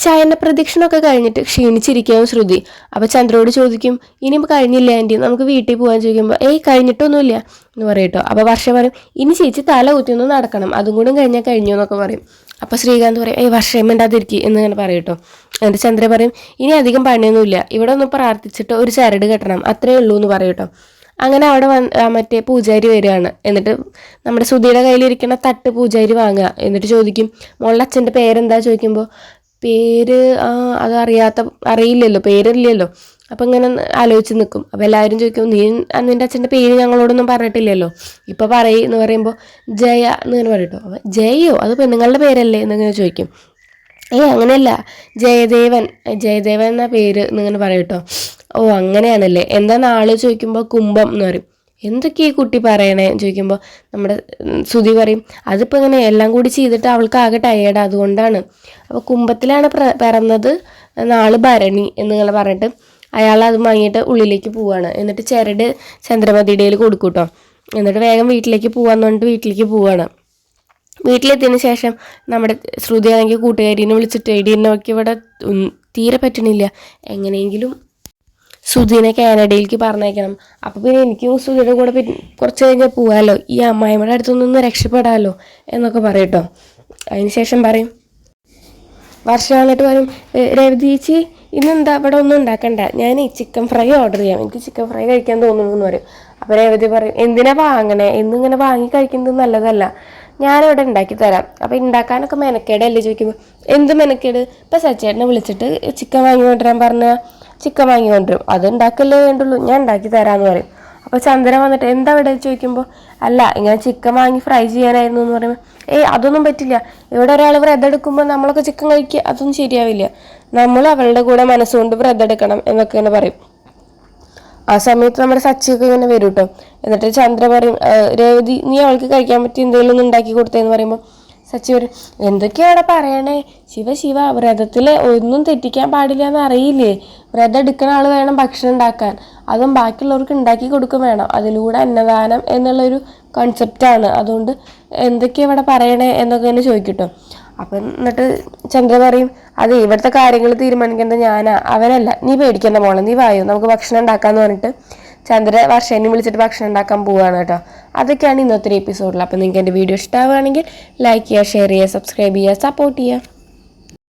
ശയന പ്രദക്ഷിണമൊക്കെ കഴിഞ്ഞിട്ട് ക്ഷീണിച്ചിരിക്കുകയും ശ്രുതി. അപ്പോൾ ചന്ദ്രയോട് ചോദിക്കും, ഇനിയിപ്പോൾ കഴിഞ്ഞില്ല ആൻറ്റി, നമുക്ക് വീട്ടിൽ പോകാൻ ചോദിക്കുമ്പോൾ കഴിഞ്ഞിട്ടൊന്നുമില്ല എന്ന് പറയട്ടോ. അപ്പോൾ വർഷ പറയും, ഇനി ചേച്ചി തല കുത്തിയൊന്ന് നടക്കണം, അതും കൂടെ കഴിഞ്ഞാൽ കഴിഞ്ഞു എന്നൊക്കെ പറയും. അപ്പോൾ ശ്രീകാന്ത് പറയും, വർഷം മിണ്ടാതിരിക്കുക എന്നിങ്ങനെ പറയട്ടോ. എന്നിട്ട് ചന്ദ്ര പറയും, ഇനി അധികം പണിയൊന്നുമില്ല, ഇവിടെ ഒന്ന് പ്രാർത്ഥിച്ചിട്ട് ഒരു ചരട് കെട്ടണം, അത്രേ ഉള്ളൂ എന്ന് പറയട്ടോ. അങ്ങനെ അവിടെ മറ്റേ പൂജാരി വരികയാണ്. എന്നിട്ട് നമ്മുടെ സുധിയുടെ കയ്യിലിരിക്കുന്ന തട്ട് പൂജാരി വാങ്ങുക. എന്നിട്ട് ചോദിക്കും, മോളുടെ അച്ഛൻ്റെ പേരെന്താ ചോദിക്കുമ്പോൾ, പേര് അറിയില്ലല്ലോ, പേരില്ലല്ലോ. അപ്പം ഇങ്ങനെ ആലോചിച്ച് നിൽക്കും. അപ്പോൾ എല്ലാവരും ചോദിക്കും, നിൻ്റെ അച്ഛൻ്റെ പേര് ഞങ്ങളോടൊന്നും പറഞ്ഞിട്ടില്ലല്ലോ, ഇപ്പോൾ എന്ന് പറയുമ്പോൾ ജയ എന്നിങ്ങനെ പറയട്ടോ. അപ്പം ജയോ, അത് പെണ്ണുങ്ങളുടെ പേരല്ലേ എന്നിങ്ങനെ ചോദിക്കും. അങ്ങനെയല്ല, ജയദേവൻ എന്ന പേര് എന്നിങ്ങനെ പറയട്ടോ. അങ്ങനെയാണല്ലേ, എന്താ നാള് ചോദിക്കുമ്പോൾ കുംഭം എന്ന് പറയും. എന്തൊക്കെയാ ഈ കുട്ടി പറയണേ ചോദിക്കുമ്പോൾ നമ്മുടെ സുധി പറയും, അതിപ്പോൾ ഇങ്ങനെ എല്ലാം കൂടി ചെയ്തിട്ട് അവൾക്ക് ആകെ ടയേർഡ്, അതുകൊണ്ടാണ്. അപ്പോൾ കുംഭത്തിലാണ് പിറന്നത്, നാള് ഭരണി എന്നിങ്ങനെ പറഞ്ഞിട്ട് അയാൾ അത് വാങ്ങിയിട്ട് ഉള്ളിലേക്ക് പോവാണ്. എന്നിട്ട് ചരട് ചന്ദ്രമതിയുടെ കയ്യിൽ കൊടുക്കും കേട്ടോ. എന്നിട്ട് വേഗം വീട്ടിലേക്ക് പോവാന്ന് പറഞ്ഞിട്ട് വീട്ടിലേക്ക് പോവാണ്. വീട്ടിലെത്തിയതിന് ശേഷം നമ്മുടെ ശ്രുതി ആണെങ്കിൽ കൂട്ടുകാരീനെ വിളിച്ചിട്ട്, എടീനൊക്കെ ഇവിടെ തീരെ പറ്റണില്ല, എങ്ങനെയെങ്കിലും സുധീനെ കാനഡയിലേക്ക് പറഞ്ഞേക്കണം. അപ്പോൾ പിന്നെ എനിക്കും സുധിയുടെ കൂടെ കുറച്ച് കഴിഞ്ഞാൽ പോകാമല്ലോ, ഈ അമ്മായിമ്മയുടെ അടുത്തൊന്നും രക്ഷപ്പെടാമല്ലോ എന്നൊക്കെ പറയട്ടോ. അതിന് ശേഷം പറയും, വർഷം വന്നിട്ട് പറയും, രേവതി ചേച്ചി ഇന്നെന്താ ഇവിടെ ഒന്നും ഉണ്ടാക്കണ്ട, ഞാൻ ഈ ചിക്കൻ ഫ്രൈ ഓർഡർ ചെയ്യാം, എനിക്ക് ചിക്കൻ ഫ്രൈ കഴിക്കാൻ തോന്നുന്നു എന്ന് പറയും. അപ്പോൾ രേവതി പറയും, എന്തിനാ വാങ്ങണേ, എന്നിങ്ങനെ വാങ്ങി കഴിക്കുന്നത് നല്ലതല്ല, ഞാനിവിടെ ഉണ്ടാക്കി തരാം. അപ്പോൾ ഉണ്ടാക്കാനൊക്കെ മെനക്കേടല്ലേ ചോദിക്കുമ്പോൾ, എന്ത് മെനക്കേട്, ഇപ്പം സച്ചേട്ടനെ വിളിച്ചിട്ട് ചിക്കൻ വാങ്ങി കൊണ്ടുവരാൻ പറഞ്ഞാൽ ചിക്കൻ വാങ്ങി കൊണ്ടുവരും, അത് ഉണ്ടാക്കല്ലേ വേണ്ടുള്ളൂ, ഞാൻ ഉണ്ടാക്കി തരാമെന്ന് പറയും. അപ്പോൾ ചന്ദ്രൻ വന്നിട്ട് എന്താ ഇവിടെ ചോദിക്കുമ്പോൾ, അല്ല ഇങ്ങനെ ചിക്കൻ വാങ്ങി ഫ്രൈ ചെയ്യാനായിരുന്നു എന്ന് പറയുമ്പോൾ, അതൊന്നും പറ്റില്ല, ഇവിടെ ഒരാൾ വ്രതം എടുക്കുമ്പോൾ നമ്മളൊക്കെ ചിക്കൻ കഴിക്കുക, അതൊന്നും ശരിയാവില്ല, നമ്മൾ അവളുടെ കൂടെ മനസ്സുകൊണ്ട് വ്രതം എടുക്കണം എന്നൊക്കെ ഇങ്ങനെ പറയും. ആ സമയത്ത് നമ്മുടെ സച്ചിയൊക്കെ ഇങ്ങനെ വരും കേട്ടോ. എന്നിട്ട് ചന്ദ്ര പറയും, രേവതി നീ അവൾക്ക് കഴിക്കാൻ പറ്റി എന്തെങ്കിലും ഒന്ന് ഉണ്ടാക്കി കൊടുത്തേന്ന് പറയുമ്പോൾ സച്ചി പറയും, എന്തൊക്കെയാണ് പറയണേ, ശിവ വ്രതത്തിൽ ഒന്നും തെറ്റിക്കാൻ പാടില്ല എന്ന് അറിയില്ലേ, വ്രതം എടുക്കുന്ന ആൾ വേണം ഭക്ഷണം ഉണ്ടാക്കാൻ, അതും ബാക്കിയുള്ളവർക്ക് ഉണ്ടാക്കി കൊടുക്കും വേണം, അതിലൂടെ അന്നദാനം എന്നുള്ളൊരു കോൺസെപ്റ്റാണ്, അതുകൊണ്ട് എന്തൊക്കെയാണ് ഇവിടെ പറയണേ എന്നൊക്കെ തന്നെ ചോദിക്കട്ടോ. അപ്പം എന്നിട്ട് ചന്ദ്ര പറയും, അത് ഇവിടുത്തെ കാര്യങ്ങൾ തീരുമാനിക്കേണ്ടത് ഞാനാ, അവനല്ല, നീ പേടിക്കേണ്ട മോളെ, നീ വായോ നമുക്ക് ഭക്ഷണം ഉണ്ടാക്കാമെന്ന് പറഞ്ഞിട്ട് ചന്ദ്ര വർഷേനെ വിളിച്ചിട്ട് ഭക്ഷണം ഉണ്ടാക്കാൻ പോവുകയാണ് കേട്ടോ. അതൊക്കെയാണ് ഇന്നത്തെ എപ്പിസോഡിൽ. അപ്പം നിങ്ങൾക്ക് എൻ്റെ വീഡിയോ ഇഷ്ടമാവുകയാണെങ്കിൽ ലൈക്ക് ചെയ്യുക, ഷെയർ ചെയ്യുക, സബ്സ്ക്രൈബ് ചെയ്യുക, സപ്പോർട്ട് ചെയ്യുക.